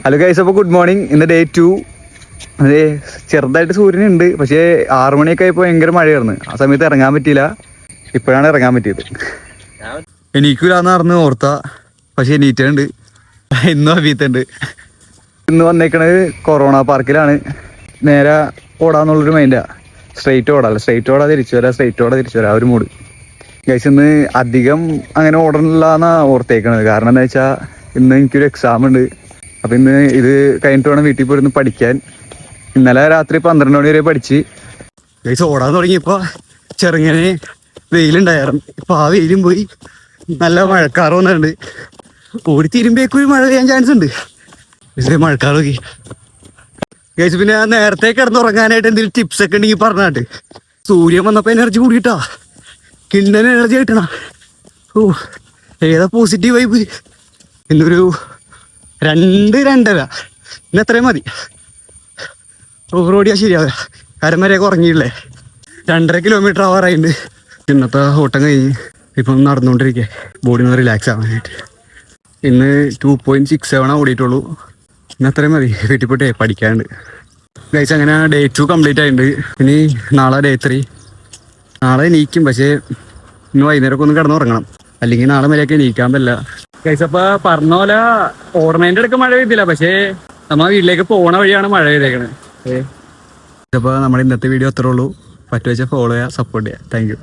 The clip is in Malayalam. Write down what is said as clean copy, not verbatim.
ഹലോ ഗൈസ്, അപ്പോൾ ഗുഡ് മോർണിംഗ്. ഇന്ന് ഡേ 2. അതെ, ചെറുതായിട്ട് സൂര്യനുണ്ട്, പക്ഷേ 6 മണിയൊക്കെ ആയപ്പോൾ ഭയങ്കര മഴയായിരുന്നു. ആ സമയത്ത് ഇറങ്ങാൻ പറ്റിയില്ല. ഇപ്പോഴാണ് ഇറങ്ങാൻ പറ്റിയത്. എനിക്കില്ലാന്ന് പറഞ്ഞ് ഓർത്താ, പക്ഷെ എണീറ്റുണ്ട്. ഇന്നും അഭിയത്തുണ്ട്. ഇന്ന് വന്നേക്കണത് കൊറോണ പാർക്കിലാണ്. നേരെ ഓടാന്നുള്ളൊരു മൈൻഡാ. സ്ട്രെയിറ്റ് ഓടാ തിരിച്ചു വരാം ഒരു മൂഡ്. ഗൈസ്, ഇന്ന് അധികം അങ്ങനെ ഓടണില്ലാന്നാ ഓർത്തേക്കണത്. കാരണം എന്താ വെച്ചാൽ ഇന്ന് എനിക്കൊരു എക്സാം ഉണ്ട്. അപ്പം ഇന്ന് ഇത് കഴിഞ്ഞിട്ട് വേണം വീട്ടിൽ പോയിരുന്ന് പഠിക്കാൻ. ഇന്നലെ രാത്രി 12 മണി വരെ പഠിച്ച്. ഗൈസ്, ഓടാൻ തുടങ്ങിയപ്പോൾ ചെറുങ്ങനെ വെയിലുണ്ടായിരുന്നു. ഇപ്പം ആ വെയിലും പോയി, നല്ല മഴക്കാറ് വന്നിട്ടുണ്ട്. ഓടി തീരുമ്പോഴേക്കും മഴ പെയ്യാൻ ചാൻസ് ഉണ്ട്. മഴക്കാറ് നോക്കി ഗൈസ്. പിന്നെ നേരത്തെ കിടന്നുറങ്ങാനായിട്ട് എന്തെങ്കിലും ടിപ്സ് ഒക്കെ ഉണ്ടെങ്കിൽ പറഞ്ഞാട്ട്. സൂര്യൻ വന്നപ്പോൾ എനർജി കൂടിയിട്ടാ, കിണ്ണൻ എനർജി കിട്ടണ. ഓ, ഏതാ പോസിറ്റീവ് വൈബ്. ഇന്നൊരു 2-2:30 ഇന്ന് എത്രയും മതി. ഓടിയാൽ ശരിയാവില്ല, കരമരയൊക്കെ ഉറങ്ങിയില്ലേ. 2.5 കിലോമീറ്റർ ആവാറായിട്ടുണ്ട്. ഇന്നത്തെ ഓട്ടം കഴിഞ്ഞ് ഇപ്പം നടന്നുകൊണ്ടിരിക്കുക, ബോഡി ഒന്ന് റിലാക്സ് ആവാനായിട്ട്. ഇന്ന് 2.67 ഓടിയിട്ടുള്ളൂ. ഇന്ന് അത്രയും മതി. വീട്ടിൽ പോയിട്ടേ പഠിക്കാനുണ്ട്. ഗൈസ്, അങ്ങനെ ഡേ 2 കംപ്ലീറ്റ് ആയിട്ടുണ്ട്. ഇനി നാളെ ഡേ 3. നാളെ എണീക്കും, പക്ഷേ ഇന്ന് വൈകുന്നേരമൊക്കെ ഒന്ന് കിടന്നുറങ്ങണം, അല്ലെങ്കിൽ നാളെ വരെയൊക്കെ എണീക്കാൻ പറ്റില്ല. ഗൈസ്, അപ്പോൾ പറഞ്ഞ പോലെ ഓർണേൻ്റെ അടുക്ക് മഴ പെയ്തില്ല, പക്ഷേ നമ്മൾ വീട്ടിലേക്ക് പോണ വഴിയാണ് മഴ പെയ്തേക്കണത്. അപ്പോൾ നമ്മുടെ ഇന്നത്തെ വീഡിയോ അത്രേ ഉള്ളൂ. പറ്റുവെച്ചാൽ ഫോളോ ചെയ്യുക, സപ്പോർട്ട് ചെയ്യുക. Thank you.